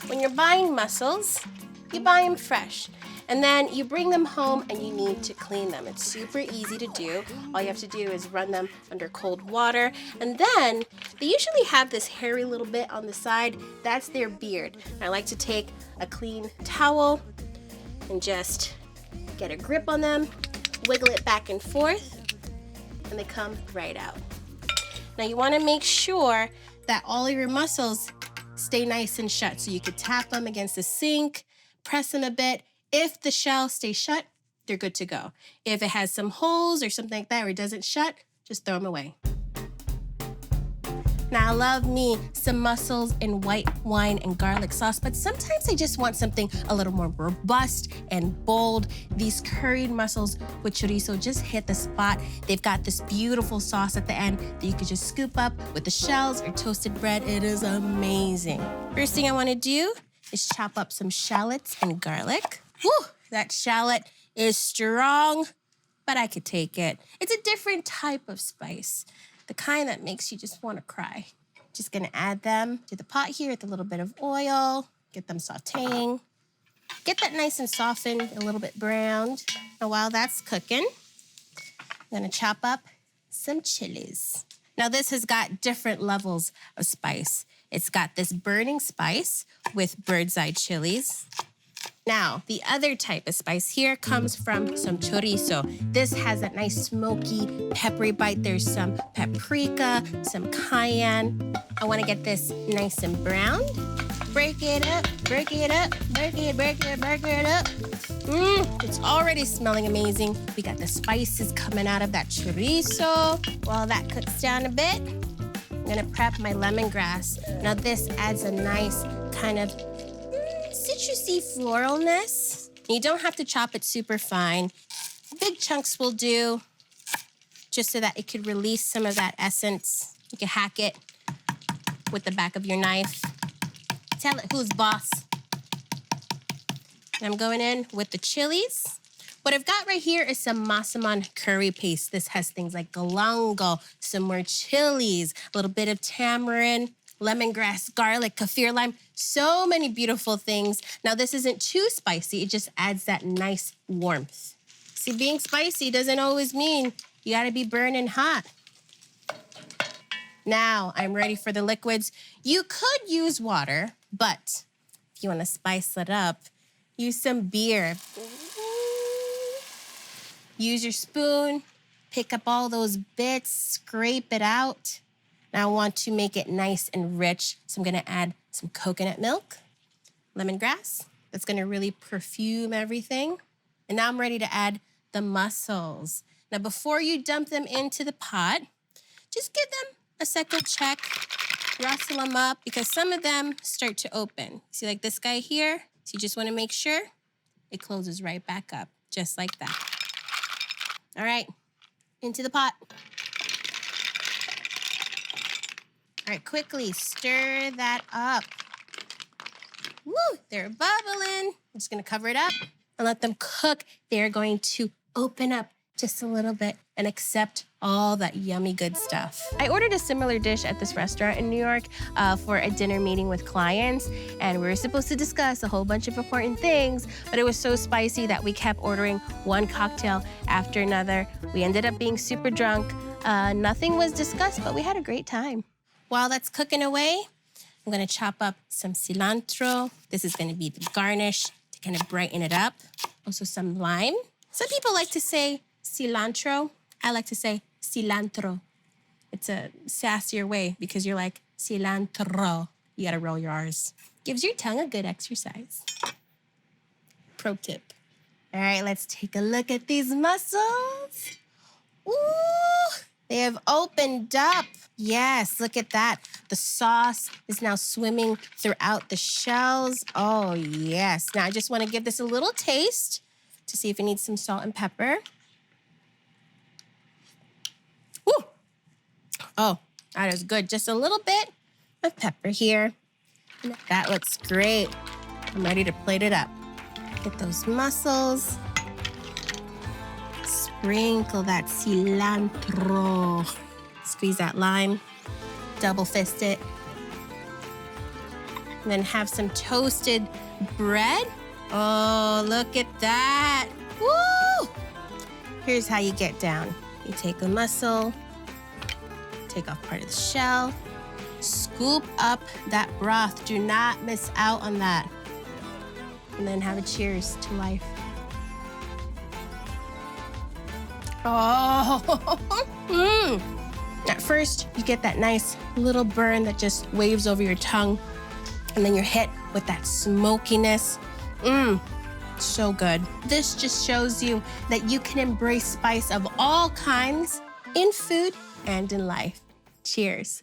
when you're buying mussels, you buy them fresh. And then you bring them home and you need to clean them. It's super easy to do. All you have to do is run them under cold water. And then they usually have this hairy little bit on the side. That's their beard. I like to take a clean towel and just get a grip on them, wiggle it back and forth, and they come right out. Now you want to make sure that all of your mussels stay nice and shut. So you could tap them against the sink, press them a bit. If the shell stays shut, they're good to go. If it has some holes or something like that or it doesn't shut, just throw them away. Now I love me some mussels in white wine and garlic sauce, but sometimes I just want something a little more robust and bold. These curried mussels with chorizo just hit the spot. They've got this beautiful sauce at the end that you could just scoop up with the shells or toasted bread. It is amazing. First thing I want to do is chop up some shallots and garlic. Whew, that shallot is strong, but I could take it. It's a different type of spice, the kind that makes you just want to cry. Just gonna add them to the pot here with a little bit of oil, get them sauteing. Get that nice and softened, a little bit browned. And while that's cooking, I'm gonna chop up some chilies. Now this has got different levels of spice. It's got this burning spice with bird's eye chilies. Now, the other type of spice here comes from some chorizo. This has that nice smoky, peppery bite. There's some paprika, some cayenne. I want to get this nice and browned. Break it up, break it up, break it up. It's already smelling amazing. We got the spices coming out of that chorizo. While that cooks down a bit, I'm gonna prep my lemongrass. Now this adds a nice kind of citrusy floralness. You don't have to chop it super fine. Big chunks will do, just so that it could release some of that essence. You can hack it with the back of your knife. Tell it who's boss. And I'm going in with the chilies. What I've got right here is some masaman curry paste. This has things like galangal, some more chilies, a little bit of tamarind, lemongrass, garlic, kaffir lime, so many beautiful things. Now this isn't too spicy, it just adds that nice warmth. See, being spicy doesn't always mean you gotta be burning hot. Now I'm ready for the liquids. You could use water, but if you wanna spice it up, use some beer. Use your spoon, pick up all those bits, scrape it out. Now I want to make it nice and rich, so I'm gonna add some coconut milk, lemongrass. That's gonna really perfume everything. And now I'm ready to add the mussels. Now before you dump them into the pot, just give them a second check, rustle them up, because some of them start to open. See, like this guy here? So you just wanna make sure it closes right back up, just like that. All right, into the pot. All right, quickly stir that up. Woo, they're bubbling. I'm just gonna cover it up and let them cook. They're going to open up just a little bit and accept all that yummy good stuff. I ordered a similar dish at this restaurant in New York for a dinner meeting with clients, and we were supposed to discuss a whole bunch of important things, but it was so spicy that we kept ordering one cocktail after another. We ended up being super drunk. Nothing was discussed, but we had a great time. While that's cooking away, I'm gonna chop up some cilantro. This is gonna be the garnish to kind of brighten it up. Also some lime. Some people like to say cilantro. I like to say cilantro. It's a sassier way because you're like, cilantro. You gotta roll your R's. Gives your tongue a good exercise. Pro tip. All right, let's take a look at these mussels. Ooh, they have opened up. Yes, look at that. The sauce is now swimming throughout the shells. Oh, yes. Now I just want to give this a little taste to see if it needs some salt and pepper. Woo! Oh, that is good. Just a little bit of pepper here. That looks great. I'm ready to plate it up. Get those mussels. Sprinkle that cilantro. Squeeze that lime. Double fist it. And then have some toasted bread. Oh, look at that. Woo! Here's how you get down. You take a mussel, take off part of the shell, scoop up that broth. Do not miss out on that. And then have a cheers to life. Oh, At first, you get that nice little burn that just waves over your tongue, and then you're hit with that smokiness. So good. This just shows you that you can embrace spice of all kinds in food and in life. Cheers.